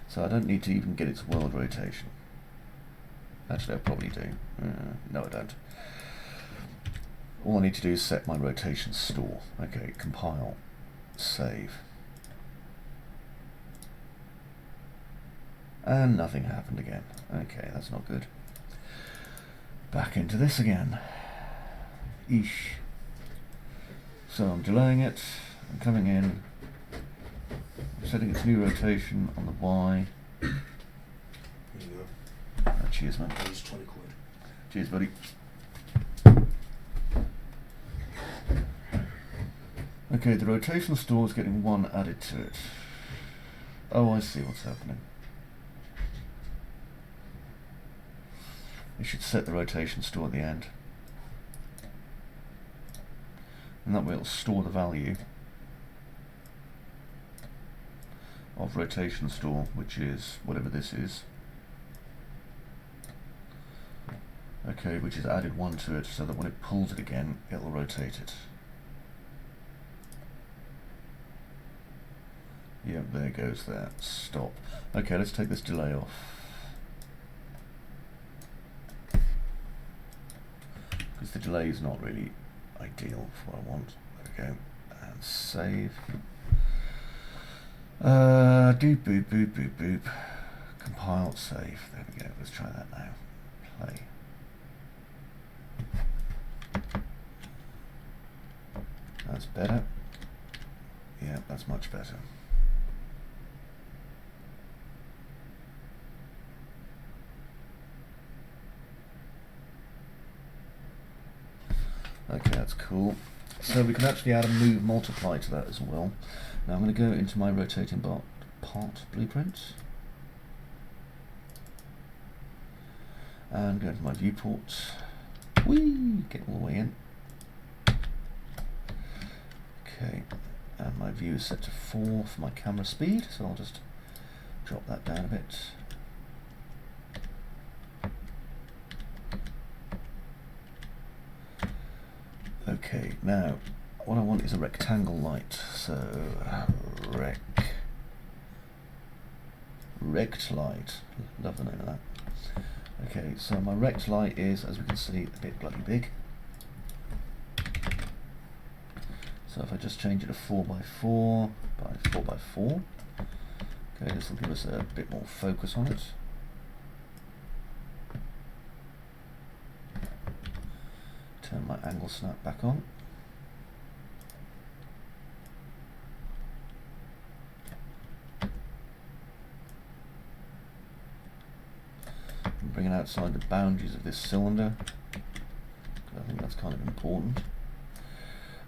So I don't need to even get its world rotation. Actually, I probably do. No, I don't. All I need to do is set my rotation store. Okay, compile, save. And nothing happened again. Okay, that's not good. Back into this again. Eesh. So I'm delaying it. I'm coming in. I'm setting its new rotation on the Y. There you go. Cheers, man. That was 20 quid. Cheers, buddy. Okay, the rotation store is getting 1 added to it. Oh, I see what's happening. You should set the rotation store at the end. And that way it'll store the value of rotation store, which is whatever this is. Okay, which is added 1 to it, so that when it pulls it again, it'll rotate it. Yep, there goes that. Stop. Okay, let's take this delay off. Because the delay is not really ideal for what I want. There we go. And save. Doop boop boop boop boop. Compile, save. There we go. Let's try that now. Play. That's better. Yeah, that's much better. Okay, that's cool. So we can actually add a move multiply to that as well. Now I'm going to go into my rotating part blueprint and go into my viewport. Whee! Get all the way in. Okay, and my view is set to 4 for my camera speed, so I'll just drop that down a bit. Okay, now what I want is a rectangle light, so rect light, love the name of that. Okay, so my rect light is, as we can see, a bit bloody big. So if I just change it to 4x4 by 4x4, okay, this will give us a bit more focus on it. Turn my angle snap back on. And bring it outside the boundaries of this cylinder. I think that's kind of important.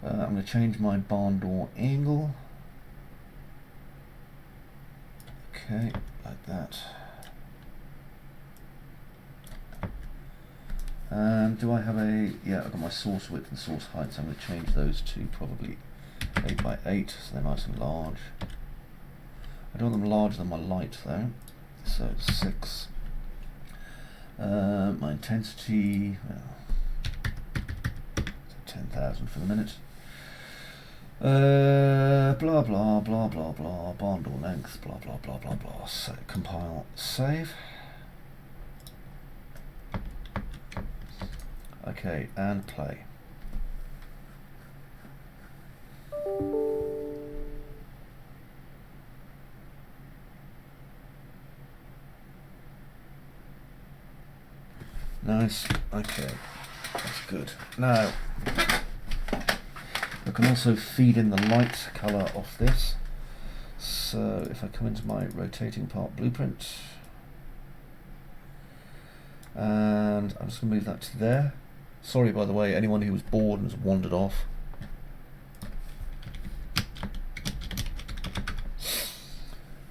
I'm going to change my barn door angle. Okay, like that. And do I have a, yeah, I've got my source width and source height, so I'm going to change those to probably 8x8, so they're nice and large. I don't want them larger than my light though, so 6. My intensity, well, 10,000 for the minute. Blah blah blah blah blah, barn door length, blah blah blah blah blah. So compile, save. Okay, and play. Nice. Okay, that's good. Now I can also feed in the light color off this. So if I come into my rotating part blueprint, and I'm just going to move that to there. Sorry, by the way, anyone who was bored and has wandered off.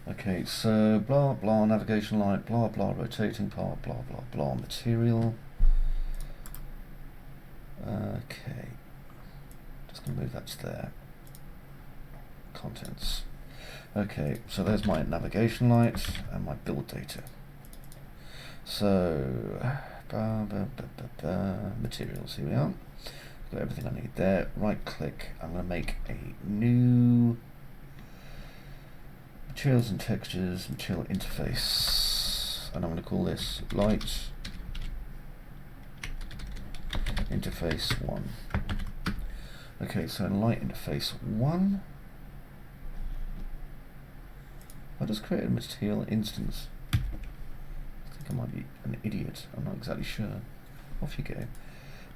Okay, so blah blah navigation light, blah blah rotating part, blah blah blah material. Okay, just going to move that to there. Contents. Okay, so there's my navigation light and my build data. So Materials, here we are. Got everything I need there. Right click, I'm going to make a new materials and textures, material interface, and I'm going to call this light interface 1. Okay, so in light interface 1, I just created a material instance. I think I might be an idiot, I'm not exactly sure. Off you go.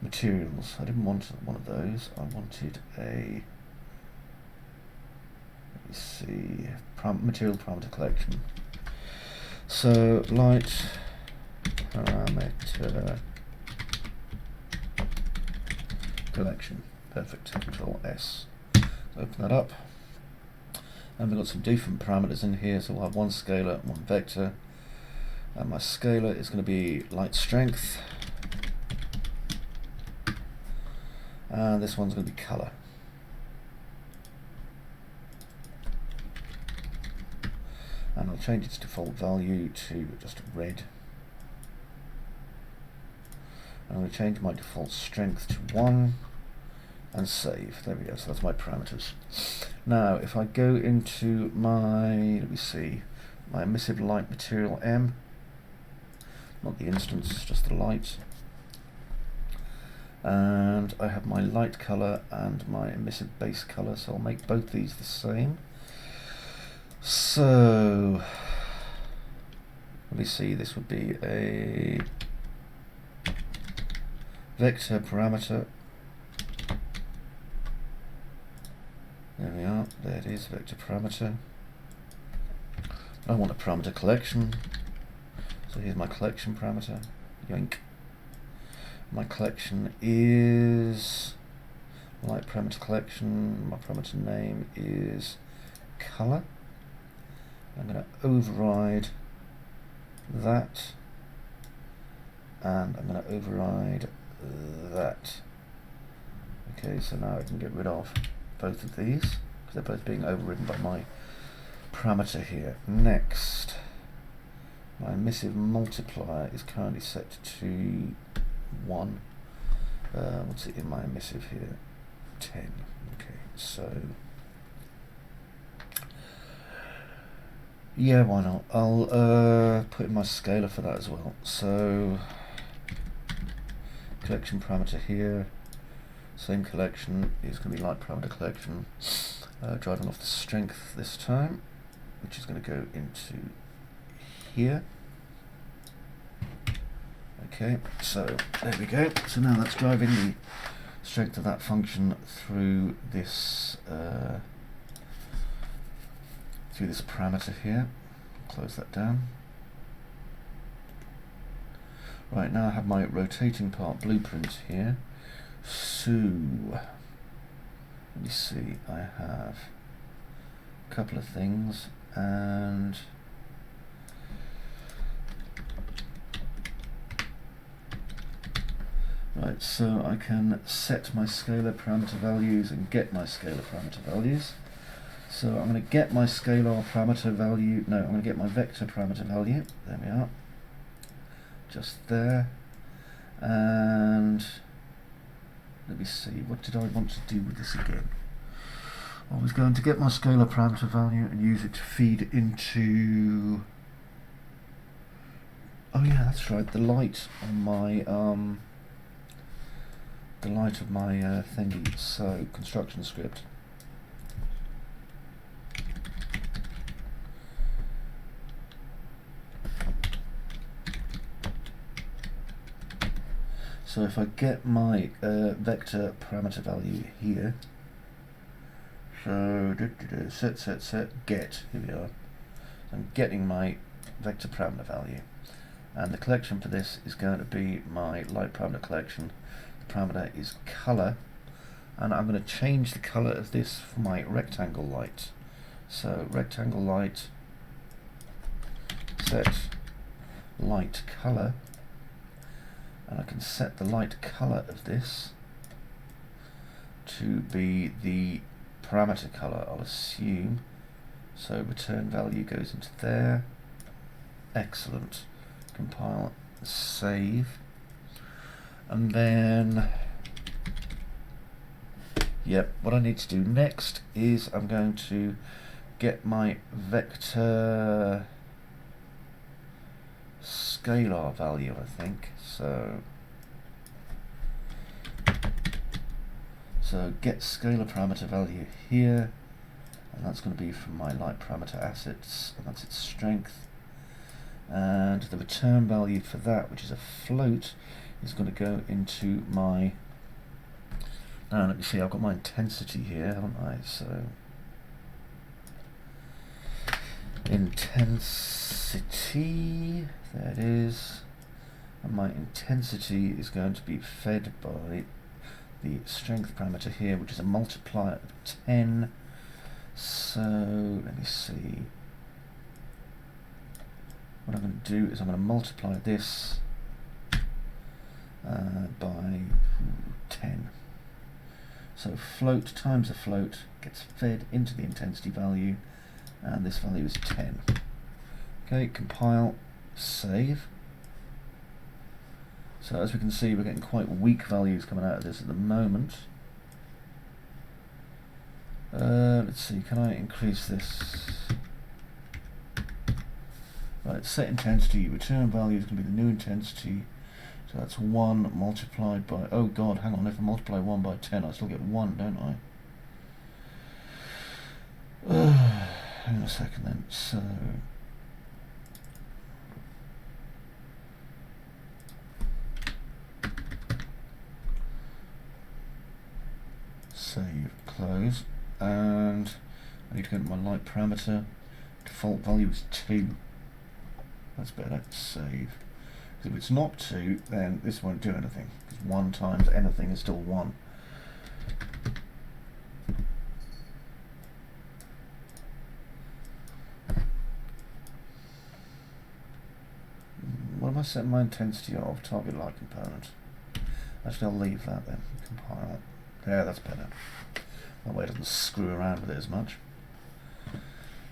Materials, I didn't want one of those, I wanted a, let me see, material parameter collection. So light parameter collection, perfect, Control S. Open that up, and we've got some different parameters in here, so we'll have one scalar and one vector, and my scalar is going to be light strength, and this one's going to be color. And I'll change its default value to just red. I'm going to change my default strength to 1 and save. There we go, so that's my parameters. Now if I go into my, let me see, my emissive light material M, not the instance, just the light, and I have my light color and my emissive base color, so I'll make both these the same. So let me see, this would be a vector parameter. There we are, there it is, vector parameter. I want a parameter collection, so here's my collection parameter, yoink. My collection is light parameter collection, my parameter name is color. I'm going to override that, and I'm going to override that. Okay, so now I can get rid of both of these because they're both being overridden by my parameter here. Next, my emissive multiplier is currently set to 1. What's it in my emissive here? 10. Okay, so yeah, why not? I'll put in my scalar for that as well. So collection parameter here, same collection, is going to be light parameter collection, driving off the strength this time, which is going to go into here. Okay, so there we go. So now that's driving the strength of that function through this parameter here. Close that down. Right, now I have my rotating part blueprint here. So let me see, I have a couple of things, and right, so I can set my scalar parameter values and get my scalar parameter values. So I'm going to get my scalar parameter value, no, I'm going to get my vector parameter value, there we are, just there, and let me see, what did I want to do with this again? I was going to get my scalar parameter value and use it to feed into, oh yeah, that's right, the light on my, the light of my thingy, so construction script. So if I get my vector parameter value here, so set, get, here we are. I'm getting my vector parameter value, and the collection for this is going to be my light parameter collection. The parameter is color, and I'm going to change the color of this for my rectangle light. So rectangle light, set light color, and I can set the light color of this to be the parameter color, I'll assume. So return value goes into there. Excellent. Compile, save. And then, yep, what I need to do next is I'm going to get my vector scalar value, I think. So get scalar parameter value here, and that's going to be from my light parameter assets, and that's its strength. And the return value for that, which is a float, is going to go into my, now let me see, I've got my intensity here, haven't I? So intensity, there it is, and my intensity is going to be fed by the strength parameter here, which is a multiplier of 10. So let me see, what I'm going to do is I'm going to multiply this by 10. So float times a float gets fed into the intensity value, and this value is 10. Okay, compile, save. So as we can see, we're getting quite weak values coming out of this at the moment. Let's see, can I increase this? Right, set intensity, return value is going to be the new intensity. So that's 1 multiplied by, oh god, hang on, if I multiply 1 by 10, I still get 1, don't I? Hang on a second then, so save, close, and I need to go to my light parameter. Default value is 2. That's better. Save. If it's not 2, then this won't do anything, because 1 times anything is still 1. What have I set my intensity of? Target light component. Actually, I'll leave that then. Compile. Yeah, that's better. That way it doesn't screw around with it as much.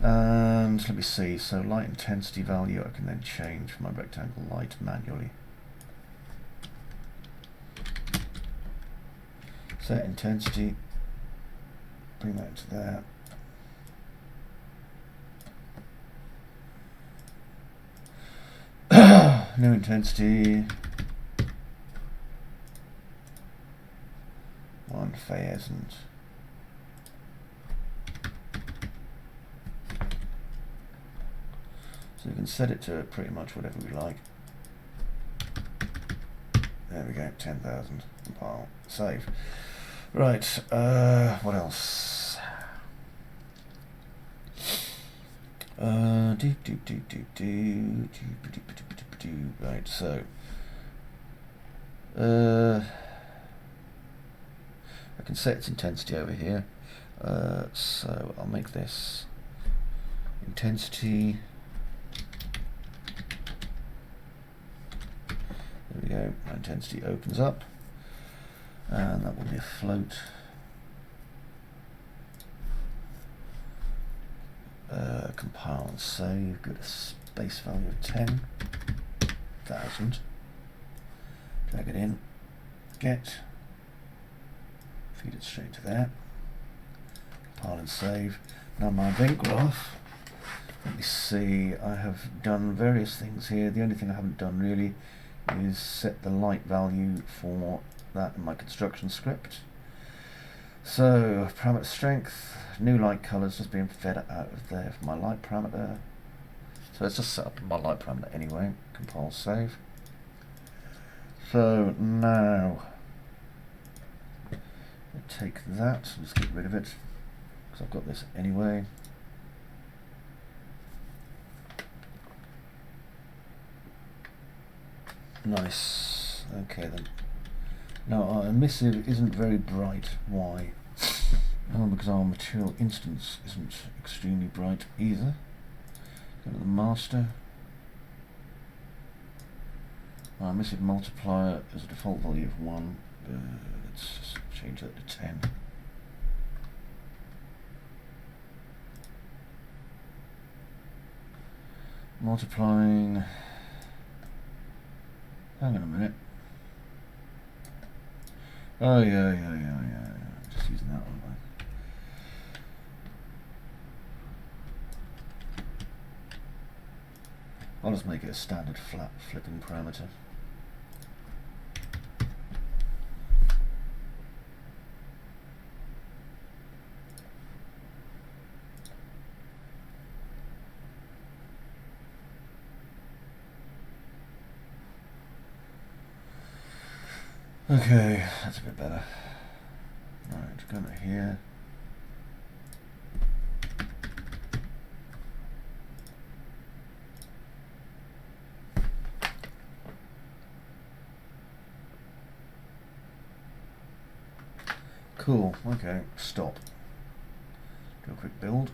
And let me see, so light intensity value I can then change for my rectangle light manually. Set intensity, bring that to there. New intensity, 1000. So we can set it to pretty much whatever we like. There we go, 10,000. Compile, save. Right, what else? Right, so I can set its intensity over here. So I'll make this intensity. There we go, my intensity opens up, and that will be a float. Compile and save, go to space value of 10,000, drag it in, get, feed it straight to there, compile and save. Now my event graph, let me see, I have done various things here. The only thing I haven't done really is set the light value for that in my construction script. So parameter strength, new light colours just being fed out of there for my light parameter. So let's just set up my light parameter anyway. Compile, save. So now I'll take that and just get rid of it because I've got this anyway. Nice. Okay then. Now our emissive isn't very bright. Why? Well, because our material instance isn't extremely bright either. Go to the master. Our emissive multiplier is a default value of 1. Let's just change that to 10. Multiplying. Hang on a minute. Oh yeah. Just using that one. I'll just make it a standard flat flipping parameter. Okay, that's a bit better. Right, go over here. Cool, okay, stop. Do a quick build.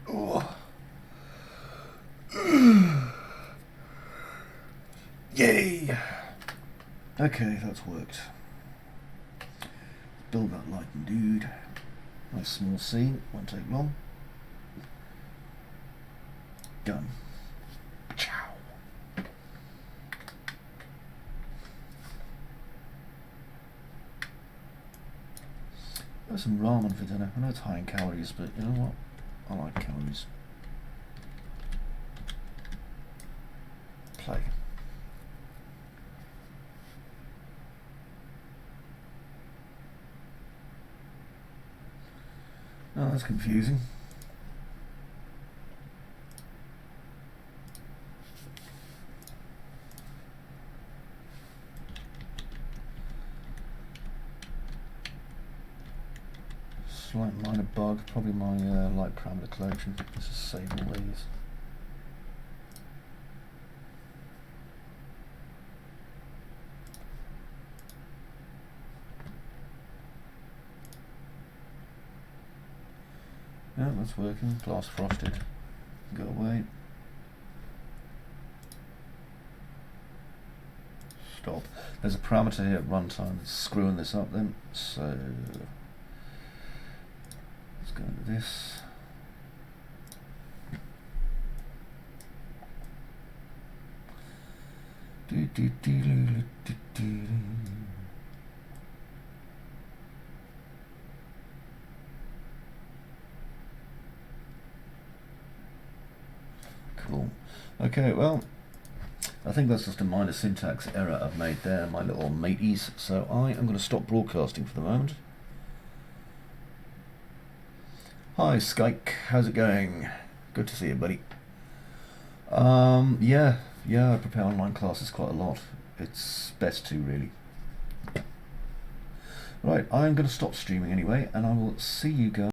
Oh. Yay! Okay, that's worked. Build that lightning dude. Nice small scene, won't take long. Done. Ciao. There's some ramen for dinner. I know it's high in calories, but you know what? I like calories. Play. Oh, that's confusing. Slight minor bug, probably my light parameter collection. Let's just save all these. Yeah, that's working. Glass frosted. Go away. Stop. There's a parameter here at runtime that's screwing this up then. So let's go into this. Cool. Okay, well, I think that's just a minor syntax error I've made there, my little mateys. So I am going to stop broadcasting for the moment. Hi Skyke, how's it going? Good to see you, buddy. Yeah, I prepare online classes quite a lot. It's best to, really. Right, I'm going to stop streaming anyway, and I will see you guys.